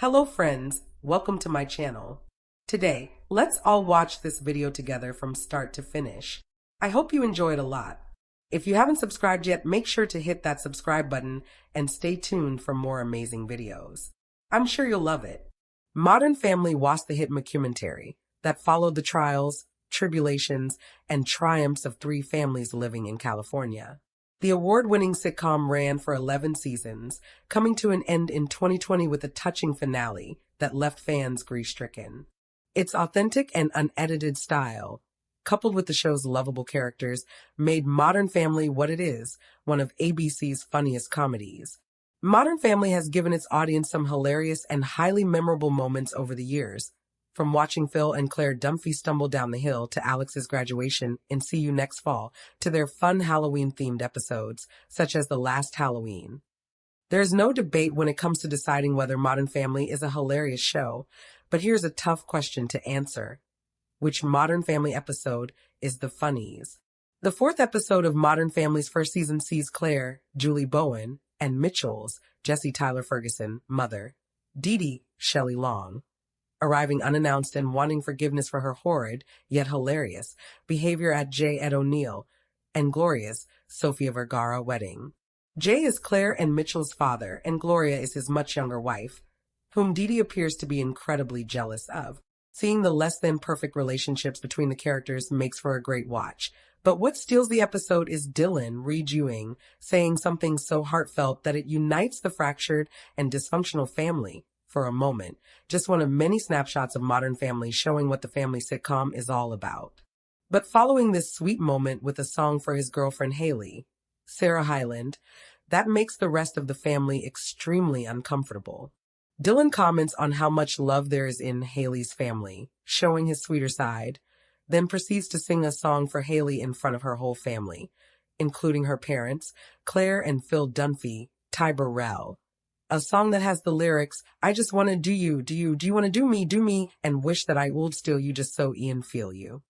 Hello friends, welcome to my channel. Today, let's all watch this video together from start to finish. I hope you enjoy it a lot. If you haven't subscribed yet, make sure to hit that subscribe button and stay tuned for more amazing videos. I'm sure you'll love it. Modern Family was the hit mockumentary that followed the trials, tribulations, and triumphs of three families living in California. The award-winning sitcom ran for 11 seasons, coming to an end in 2020 with a touching finale that left fans grief-stricken. Its authentic and unedited style, coupled with the show's lovable characters, made Modern Family what it is, one of ABC's funniest comedies. Modern Family has given its audience some hilarious and highly memorable moments over the years, from watching Phil and Claire Dunphy stumble down the hill to Alex's graduation in See You Next Fall to their fun Halloween-themed episodes, such as The Last Halloween. There is no debate when it comes to deciding whether Modern Family is a hilarious show, but here's a tough question to answer. Which Modern Family episode is the funnies? The fourth episode of Modern Family's first season sees Claire, Julie Bowen, and Mitchell's, Jesse Tyler Ferguson, mother, Dee Dee, Shelley Long, arriving unannounced and wanting forgiveness for her horrid, yet hilarious, behavior at Jay Ed O'Neill and Gloria's, Sofia Vergara, wedding. Jay is Claire and Mitchell's father, and Gloria is his much younger wife, whom Dee Dee appears to be incredibly jealous of. Seeing the less-than-perfect relationships between the characters makes for a great watch. But what steals the episode is Dylan, Reed Ewing, saying something so heartfelt that it unites the fractured and dysfunctional family. For a moment, just one of many snapshots of Modern Family showing what the family sitcom is all about. But following this sweet moment with a song for his girlfriend Haley, Sarah Hyland, that makes the rest of the family extremely uncomfortable. Dylan comments on how much love there is in Haley's family, showing his sweeter side, then proceeds to sing a song for Haley in front of her whole family, including her parents, Claire and Phil Dunphy, Ty Burrell. A song that has the lyrics, I just want to do you want to do me, and wish that I would still you just so Ian feel you.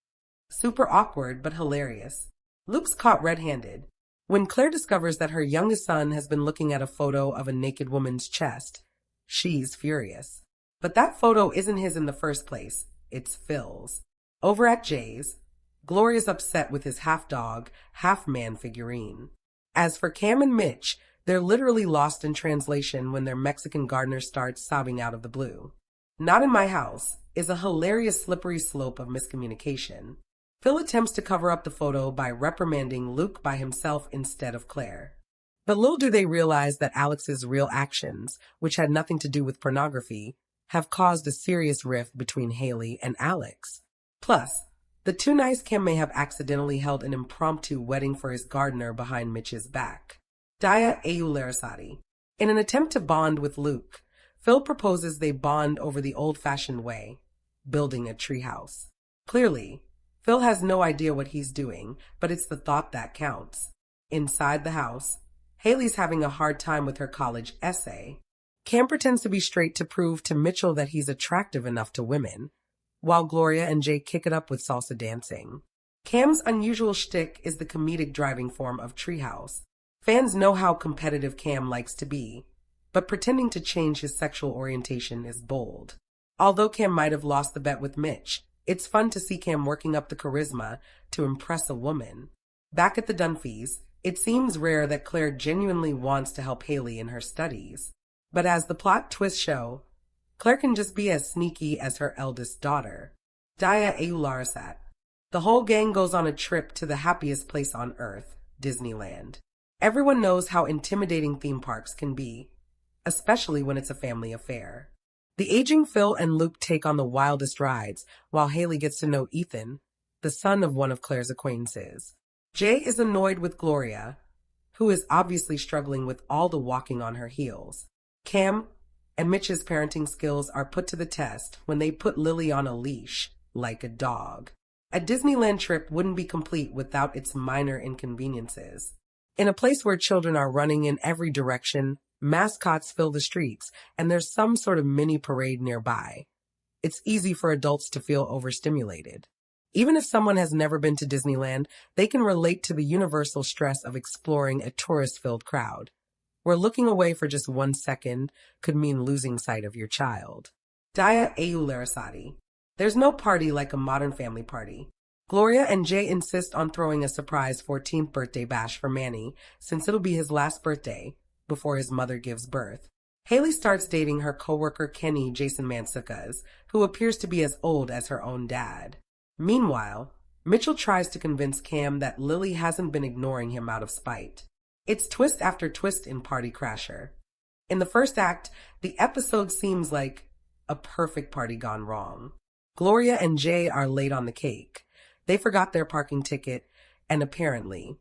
Super awkward, but hilarious. Luke's caught red-handed. When Claire discovers that her youngest son has been looking at a photo of a naked woman's chest, she's furious. But that photo isn't his in the first place, it's Phil's. Over at Jay's, Gloria's upset with his half-dog, half-man figurine. As for Cam and Mitch, they're literally lost in translation when their Mexican gardener starts sobbing out of the blue. Not in My House is a hilarious slippery slope of miscommunication. Phil attempts to cover up the photo by reprimanding Luke by himself instead of Claire. But little do they realize that Alex's real actions, which had nothing to do with pornography, have caused a serious rift between Haley and Alex. Plus, the too nice Cam may have accidentally held an impromptu wedding for his gardener behind Mitch's back. Daya Larasati. In an attempt to bond with Luke, Phil proposes they bond over the old-fashioned way, building a treehouse. Clearly, Phil has no idea what he's doing, but it's the thought that counts. Inside the house, Haley's having a hard time with her college essay. Cam pretends to be straight to prove to Mitchell that he's attractive enough to women, while Gloria and Jay kick it up with salsa dancing. Cam's unusual shtick is the comedic driving form of Treehouse. Fans know how competitive Cam likes to be, but pretending to change his sexual orientation is bold. Although Cam might have lost the bet with Mitch, it's fun to see Cam working up the charisma to impress a woman. Back at the Dunphys, it seems rare that Claire genuinely wants to help Haley in her studies. But as the plot twists show, Claire can just be as sneaky as her eldest daughter. Daya Larasat. The whole gang goes on a trip to the happiest place on earth, Disneyland. Everyone knows how intimidating theme parks can be, especially when it's a family affair. The aging Phil and Luke take on the wildest rides, while Haley gets to know Ethan, the son of one of Claire's acquaintances. Jay is annoyed with Gloria, who is obviously struggling with all the walking on her heels. Cam and Mitch's parenting skills are put to the test when they put Lily on a leash, like a dog. A Disneyland trip wouldn't be complete without its minor inconveniences. In a place where children are running in every direction, mascots fill the streets, and there's some sort of mini parade nearby. It's easy for adults to feel overstimulated. Even if someone has never been to Disneyland, they can relate to the universal stress of exploring a tourist-filled crowd. where looking away for just 1 second could mean losing sight of your child. Daya Larasati. There's no party like a Modern Family party. Gloria and Jay insist on throwing a surprise 14th birthday bash for Manny, since it'll be his last birthday before his mother gives birth. Haley starts dating her coworker Kenny Jason Mansukas, who appears to be as old as her own dad. Meanwhile, Mitchell tries to convince Cam that Lily hasn't been ignoring him out of spite. It's twist after twist in Party Crasher. In the first act, the episode seems like a perfect party gone wrong. Gloria and Jay are late on the cake. They forgot their parking ticket, and apparently,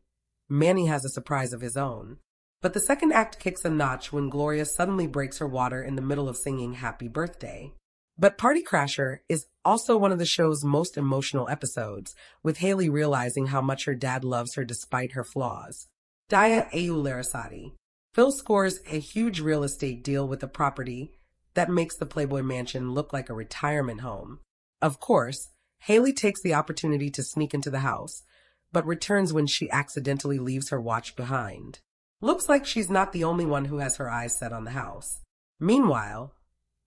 Manny has a surprise of his own. But the second act kicks a notch when Gloria suddenly breaks her water in the middle of singing Happy Birthday. But Party Crasher is also one of the show's most emotional episodes, with Haley realizing how much her dad loves her despite her flaws. Daya Larasati. Phil scores a huge real estate deal with a property that makes the Playboy Mansion look like a retirement home. Of course, Haley takes the opportunity to sneak into the house, but returns when she accidentally leaves her watch behind. Looks like she's not the only one who has her eyes set on the house. Meanwhile,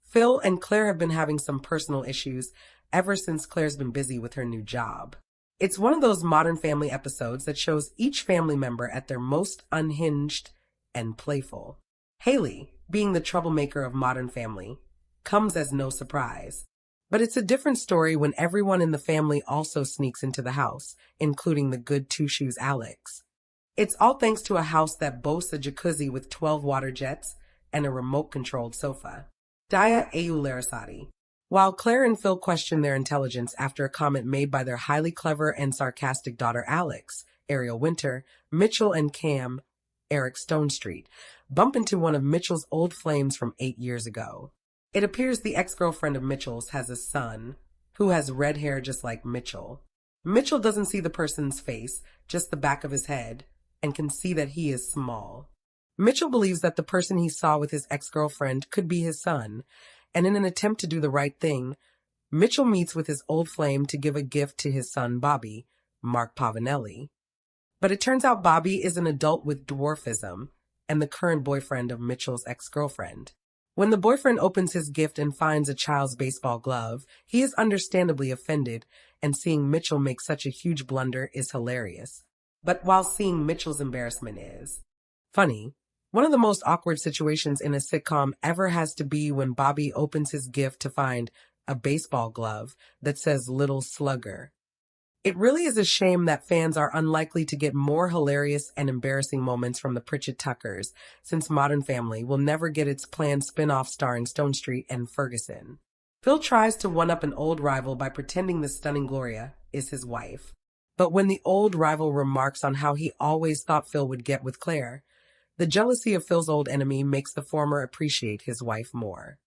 Phil and Claire have been having some personal issues ever since Claire's been busy with her new job. It's one of those Modern Family episodes that shows each family member at their most unhinged and playful. Haley, being the troublemaker of Modern Family, comes as no surprise. But it's a different story when everyone in the family also sneaks into the house, including the good two-shoes Alex. It's all thanks to a house that boasts a jacuzzi with 12 water jets and a remote-controlled sofa. Daya Larasati. While Claire and Phil question their intelligence after a comment made by their highly clever and sarcastic daughter Alex, Ariel Winter, Mitchell and Cam, Eric Stonestreet, bump into one of Mitchell's old flames from 8 years ago. It appears the ex-girlfriend of Mitchell's has a son who has red hair just like Mitchell. Mitchell doesn't see the person's face, just the back of his head, and can see that he is small. Mitchell believes that the person he saw with his ex-girlfriend could be his son, and in an attempt to do the right thing, Mitchell meets with his old flame to give a gift to his son Bobby, Mark Pavanelli. But it turns out Bobby is an adult with dwarfism and the current boyfriend of Mitchell's ex-girlfriend. When the boyfriend opens his gift and finds a child's baseball glove, he is understandably offended, and seeing Mitchell make such a huge blunder is hilarious. But while seeing Mitchell's embarrassment is funny, one of the most awkward situations in a sitcom ever has to be when Bobby opens his gift to find a baseball glove that says Little Slugger. It really is a shame that fans are unlikely to get more hilarious and embarrassing moments from the Pritchett Tuckers, since Modern Family will never get its planned spin-off starring Stonestreet and Ferguson. Phil tries to one-up an old rival by pretending the stunning Gloria is his wife. But when the old rival remarks on how he always thought Phil would get with Claire, the jealousy of Phil's old enemy makes the former appreciate his wife more.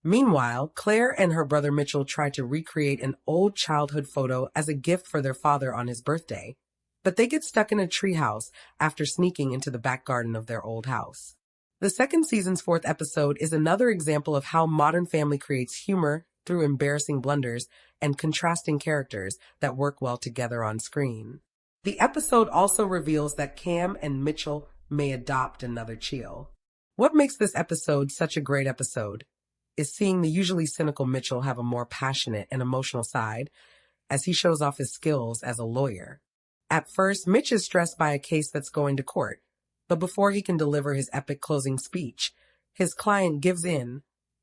Meanwhile, Claire and her brother Mitchell try to recreate an old childhood photo as a gift for their father on his birthday, but they get stuck in a treehouse after sneaking into the back garden of their old house. The second season's 4th episode is another example of how Modern Family creates humor through embarrassing blunders and contrasting characters that work well together on screen. The episode also reveals that Cam and Mitchell may adopt another child. What makes this episode such a great episode is seeing the usually cynical Mitchell have a more passionate and emotional side as he shows off his skills as a lawyer. At first, Mitch is stressed by a case that's going to court, but before he can deliver his epic closing speech, his client gives in,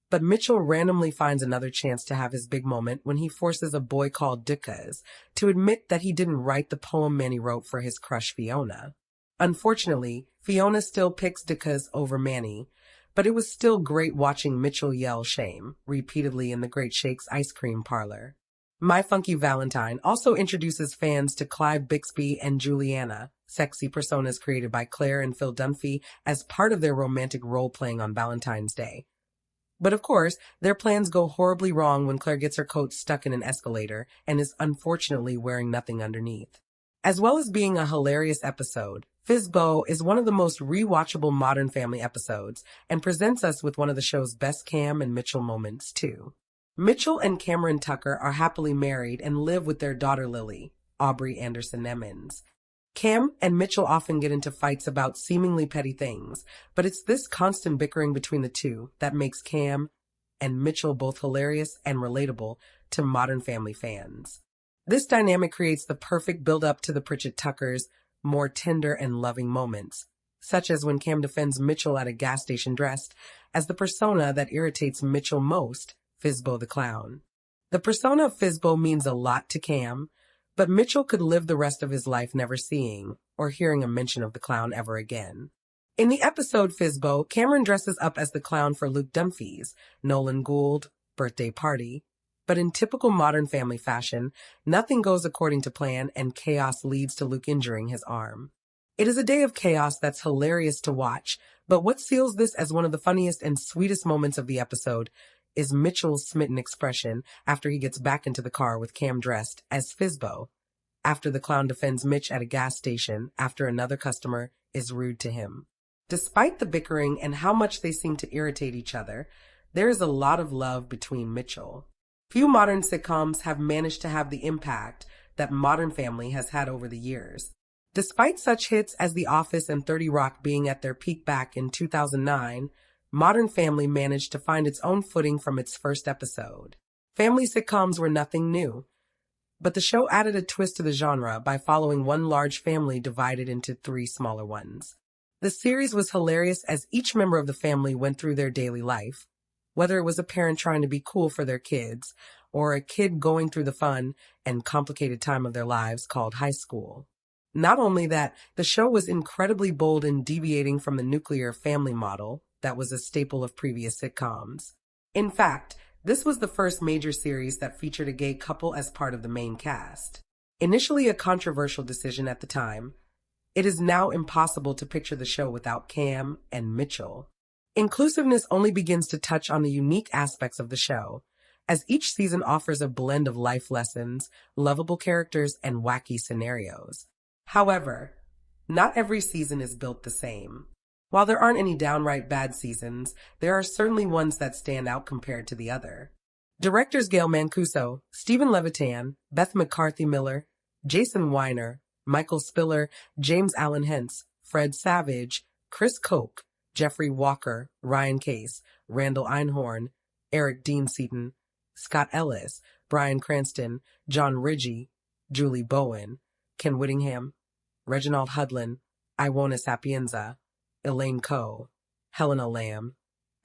but Mitchell randomly finds another chance to have his big moment when he forces a boy called Dickas to admit that he didn't write the poem Manny wrote for his crush Fiona. Unfortunately, Fiona still picks Dickas over Manny, but it was still great watching Mitchell yell shame repeatedly in the Great Shakes ice cream parlor. My Funky Valentine also introduces fans to Clive Bixby and Juliana, sexy personas created by Claire and Phil Dunphy as part of their romantic role-playing on Valentine's Day. But of course, their plans go horribly wrong when Claire gets her coat stuck in an escalator and is unfortunately wearing nothing underneath. As well as being a hilarious episode, Fizbo is one of the most rewatchable Modern Family episodes and presents us with one of the show's best Cam and Mitchell moments, too. Mitchell and Cameron Tucker are happily married and live with their daughter Lily, Aubrey Anderson Emmons. Cam and Mitchell often get into fights about seemingly petty things, but it's this constant bickering between the two that makes Cam and Mitchell both hilarious and relatable to Modern Family fans. This dynamic creates the perfect build-up to the Pritchett Tuckers' more tender and loving moments, such as when Cam defends Mitchell at a gas station dressed as the persona that irritates Mitchell most, Fizbo the Clown. The persona of Fizbo means a lot to Cam, but Mitchell could live the rest of his life never seeing or hearing a mention of the clown ever again. In the episode Fizbo, Cameron dresses up as the clown for Luke Dunphy's Nolan Gould birthday party, but in typical Modern Family fashion, nothing goes according to plan and chaos leads to Luke injuring his arm. It is a day of chaos that's hilarious to watch, but what seals this as one of the funniest and sweetest moments of the episode is Mitchell's smitten expression after he gets back into the car with Cam dressed as Fizbo, after the clown defends Mitch at a gas station after another customer is rude to him. Despite the bickering and how much they seem to irritate each other, there is a lot of love between Mitchell. Few modern sitcoms have managed to have the impact that Modern Family has had over the years. Despite such hits as The Office and 30 Rock being at their peak back in 2009, Modern Family managed to find its own footing from its first episode. Family sitcoms were nothing new, but the show added a twist to the genre by following one large family divided into three smaller ones. The series was hilarious as each member of the family went through their daily life, whether it was a parent trying to be cool for their kids or a kid going through the fun and complicated time of their lives called high school. Not only that, the show was incredibly bold in deviating from the nuclear family model that was a staple of previous sitcoms. In fact, this was the first major series that featured a gay couple as part of the main cast. Initially a controversial decision at the time, it is now impossible to picture the show without Cam and Mitchell. Inclusiveness only begins to touch on the unique aspects of the show, as each season offers a blend of life lessons, lovable characters, and wacky scenarios. However, not every season is built the same. While there aren't any downright bad seasons, there are certainly ones that stand out compared to the other. Directors Gail Mancuso, Stephen Levitan, Beth McCarthy Miller, Jason Weiner, Michael Spiller, James Allen Hentz, Fred Savage, Chris Koch, Jeffrey Walker, Ryan Case, Randall Einhorn, Eric Dean Seaton, Scott Ellis, Bryan Cranston, John Ridgey, Julie Bowen, Ken Whittingham, Reginald Hudlin, Iwona Sapienza, Elaine Coe, Helena Lamb,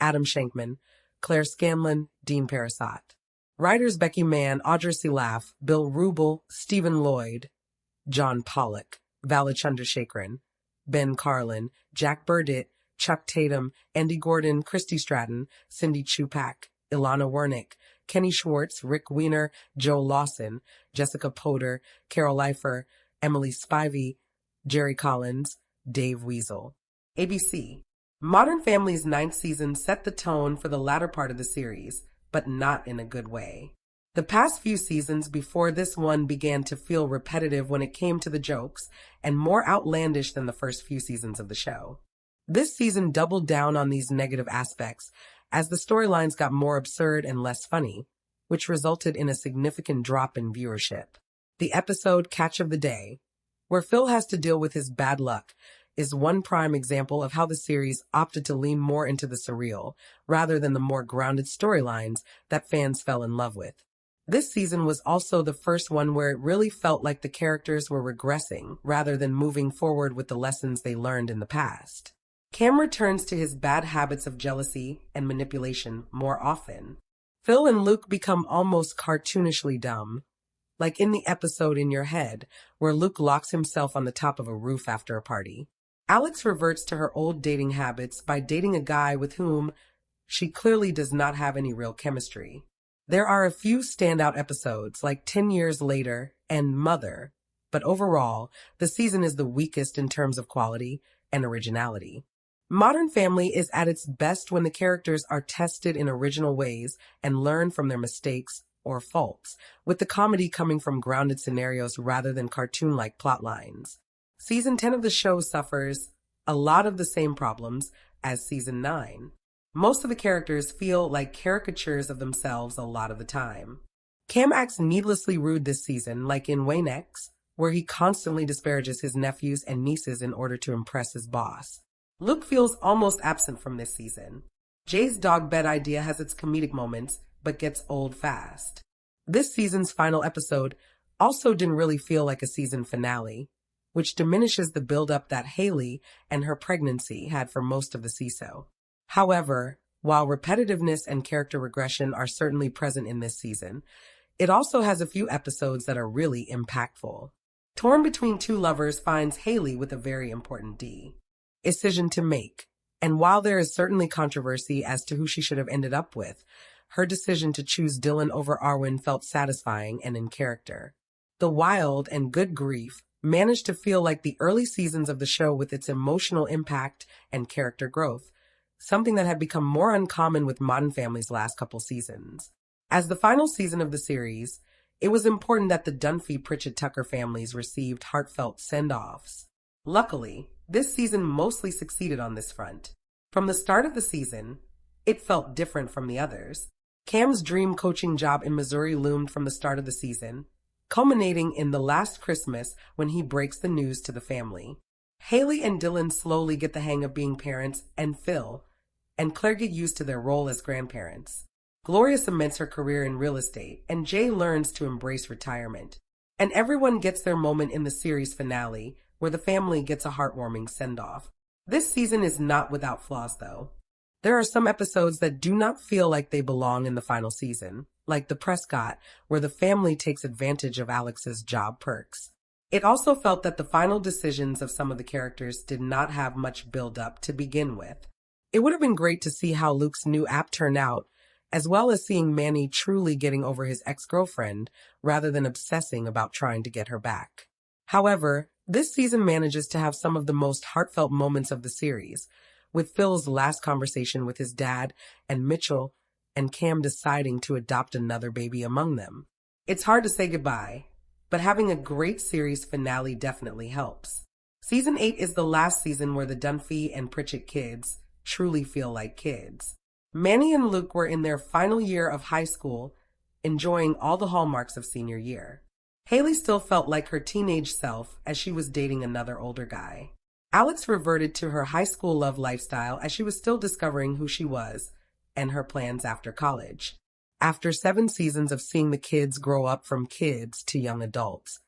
Adam Shankman, Claire Scanlon, Dean Parasot. Writers Becky Mann, Audra Silaf, Bill Rubel, Stephen Lloyd, John Pollock, Vala Chandrasekaran, Ben Carlin, Jack Burdett, Chuck Tatum, Andy Gordon, Christy Stratton, Cindy Chupak, Ilana Wernick, Kenny Schwartz, Rick Weiner, Joe Lawson, Jessica Potter, Carol Leifer, Emily Spivey, Jerry Collins, Dave Weasel. ABC. Modern Family's 9th season set the tone for the latter part of the series, but not in a good way. The past few seasons before this one began to feel repetitive when it came to the jokes and more outlandish than the first few seasons of the show. This season doubled down on these negative aspects as the storylines got more absurd and less funny, which resulted in a significant drop in viewership. The episode Catch of the Day, where Phil has to deal with his bad luck, is one prime example of how the series opted to lean more into the surreal rather than the more grounded storylines that fans fell in love with. This season was also the first one where it really felt like the characters were regressing rather than moving forward with the lessons they learned in the past. Cam returns to his bad habits of jealousy and manipulation more often. Phil and Luke become almost cartoonishly dumb, like in the episode In Your Head, where Luke locks himself on the top of a roof after a party. Alex reverts to her old dating habits by dating a guy with whom she clearly does not have any real chemistry. There are a few standout episodes, like 10 Years Later and Mother, but overall, the season is the weakest in terms of quality and originality. Modern Family is at its best when the characters are tested in original ways and learn from their mistakes or faults, with the comedy coming from grounded scenarios rather than cartoon-like plot lines. Season 10 of the show suffers a lot of the same problems as Season 9. Most of the characters feel like caricatures of themselves a lot of the time. Cam acts needlessly rude this season, like in Wayne X, where he constantly disparages his nephews and nieces in order to impress his boss. Luke feels almost absent from this season. Jay's dog bed idea has its comedic moments, but gets old fast. This season's final episode also didn't really feel like a season finale, which diminishes the build-up that Haley and her pregnancy had for most of the season. However, while repetitiveness and character regression are certainly present in this season, it also has a few episodes that are really impactful. Torn Between Two Lovers finds Haley with a very important decision to make. And while there is certainly controversy as to who she should have ended up with, her decision to choose Dylan over Arwen felt satisfying and in character. The Wild and Good Grief managed to feel like the early seasons of the show with its emotional impact and character growth, something that had become more uncommon with Modern Family's last couple seasons. As the final season of the series, it was important that the Dunphy-Pritchett Tucker families received heartfelt send-offs. Luckily, this season mostly succeeded on this front. From the start of the season, it felt different from the others. Cam's dream coaching job in Missouri loomed from the start of the season, culminating in the last Christmas when he breaks the news to the family. Haley and Dylan slowly get the hang of being parents, and Phil and Claire get used to their role as grandparents. Gloria cements her career in real estate, and Jay learns to embrace retirement. And everyone gets their moment in the series finale, where the family gets a heartwarming send-off. This season is not without flaws, though. There are some episodes that do not feel like they belong in the final season, like the Prescott, where the family takes advantage of Alex's job perks. It also felt that the final decisions of some of the characters did not have much build-up to begin with. It would have been great to see how Luke's new app turned out, as well as seeing Manny truly getting over his ex-girlfriend rather than obsessing about trying to get her back. However, this season manages to have some of the most heartfelt moments of the series, with Phil's last conversation with his dad and Mitchell and Cam deciding to adopt another baby among them. It's hard to say goodbye, but having a great series finale definitely helps. Season 8 is the last season where the Dunphy and Pritchett kids truly feel like kids. Manny and Luke were in their final year of high school, enjoying all the hallmarks of senior year. Haley still felt like her teenage self as she was dating another older guy. Alex reverted to her high school love lifestyle as she was still discovering who she was and her plans after college. After 7 seasons of seeing the kids grow up from kids to young adults,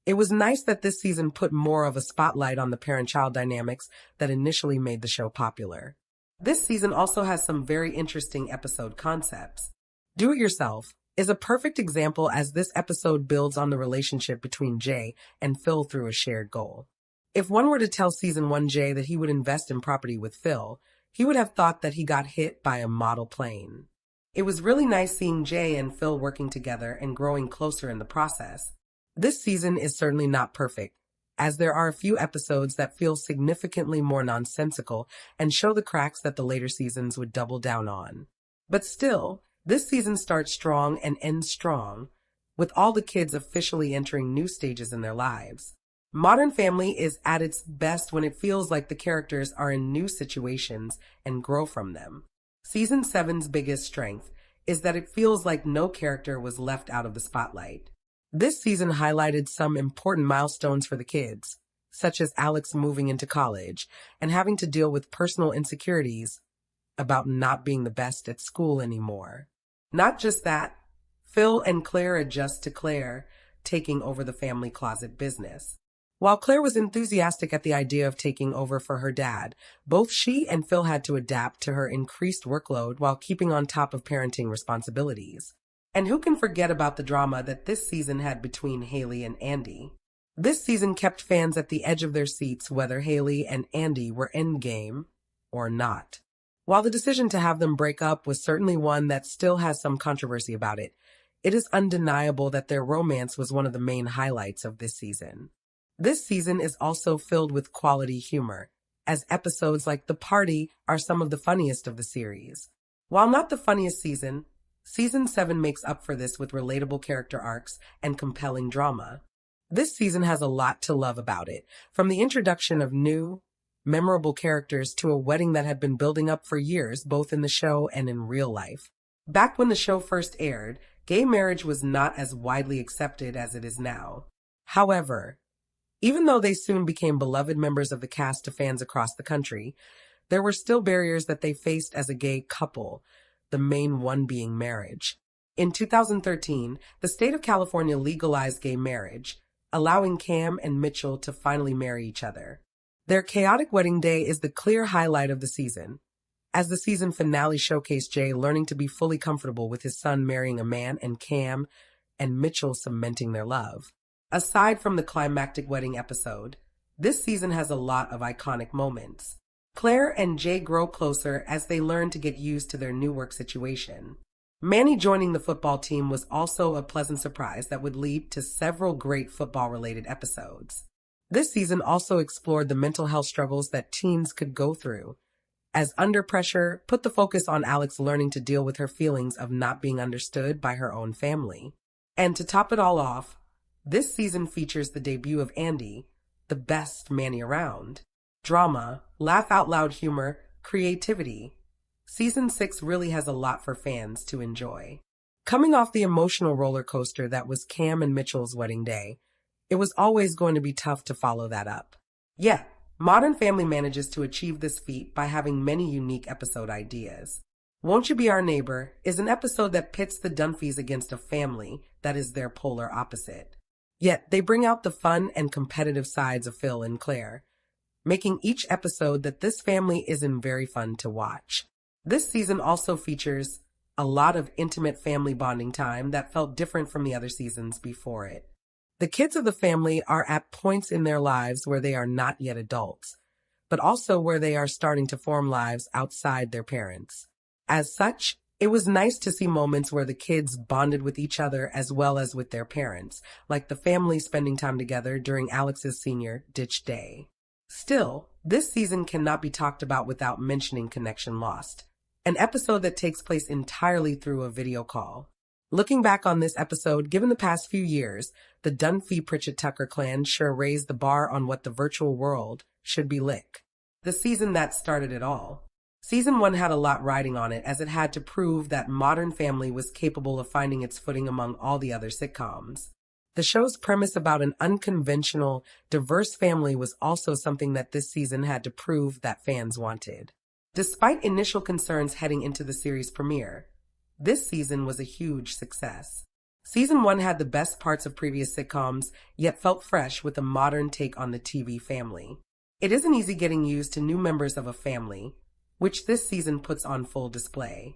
it was nice that this season put more of a spotlight on the parent-child dynamics that initially made the show popular. This season also has some very interesting episode concepts. Do It Yourself is a perfect example as this episode builds on the relationship between Jay and Phil through a shared goal. If one were to tell Season 1 Jay that he would invest in property with Phil, he would have thought that he got hit by a model plane. It was really nice seeing Jay and Phil working together and growing closer in the process. This season is certainly not perfect, as there are a few episodes that feel significantly more nonsensical and show the cracks that the later seasons would double down on. But still, this season starts strong and ends strong, with all the kids officially entering new stages in their lives. Modern Family is at its best when it feels like the characters are in new situations and grow from them. Season 7's biggest strength is that it feels like no character was left out of the spotlight. This season highlighted some important milestones for the kids, such as Alex moving into college and having to deal with personal insecurities about not being the best at school anymore. Not just that, Phil and Claire adjust to Claire taking over the family closet business. While Claire was enthusiastic at the idea of taking over for her dad, both she and Phil had to adapt to her increased workload while keeping on top of parenting responsibilities. And who can forget about the drama that this season had between Haley and Andy? This season kept fans at the edge of their seats whether Haley and Andy were endgame or not. While the decision to have them break up was certainly one that still has some controversy about it, it is undeniable that their romance was one of the main highlights of this season. This season is also filled with quality humor, as episodes like The Party are some of the funniest of the series. While not the funniest season, Season 7 makes up for this with relatable character arcs and compelling drama. This season has a lot to love about it, from the introduction of new, memorable characters to a wedding that had been building up for years, both in the show and in real life. Back when the show first aired, gay marriage was not as widely accepted as it is now. However, even though they soon became beloved members of the cast to fans across the country, there were still barriers that they faced as a gay couple, the main one being marriage. In 2013, the state of California legalized gay marriage, allowing Cam and Mitchell to finally marry each other. Their chaotic wedding day is the clear highlight of the season, as the season finale showcased Jay learning to be fully comfortable with his son marrying a man and Cam and Mitchell cementing their love. Aside from the climactic wedding episode, this season has a lot of iconic moments. Claire and Jay grow closer as they learn to get used to their new work situation. Manny joining the football team was also a pleasant surprise that would lead to several great football-related episodes. This season also explored the mental health struggles that teens could go through, as Under Pressure put the focus on Alex learning to deal with her feelings of not being understood by her own family. And to top it all off, this season features the debut of Andy, the best Manny around. Drama, laugh-out-loud humor, creativity. Season 6 really has a lot for fans to enjoy. Coming off the emotional roller coaster that was Cam and Mitchell's wedding day, it was always going to be tough to follow that up. Yeah, Modern Family manages to achieve this feat by having many unique episode ideas. Won't You Be Our Neighbor is an episode that pits the Dunphys against a family that is their polar opposite. Yet they bring out the fun and competitive sides of Phil and Claire, making each episode that this family is in very fun to watch. This season also features a lot of intimate family bonding time that felt different from the other seasons before it. The kids of the family are at points in their lives where they are not yet adults, but also where they are starting to form lives outside their parents. As such, it was nice to see moments where the kids bonded with each other as well as with their parents, like the family spending time together during Alex's senior ditch day. Still, this season cannot be talked about without mentioning Connection Lost, an episode that takes place entirely through a video call. Looking back on this episode, given the past few years, the Dunphy-Pritchett Tucker clan sure raised the bar on what the virtual world should be like. The season that started it all. Season 1 had a lot riding on it as it had to prove that Modern Family was capable of finding its footing among all the other sitcoms. The show's premise about an unconventional, diverse family was also something that this season had to prove that fans wanted. Despite initial concerns heading into the series premiere, this season was a huge success. Season 1 had the best parts of previous sitcoms, yet felt fresh with a modern take on the TV family. It isn't easy getting used to new members of a family, which this season puts on full display.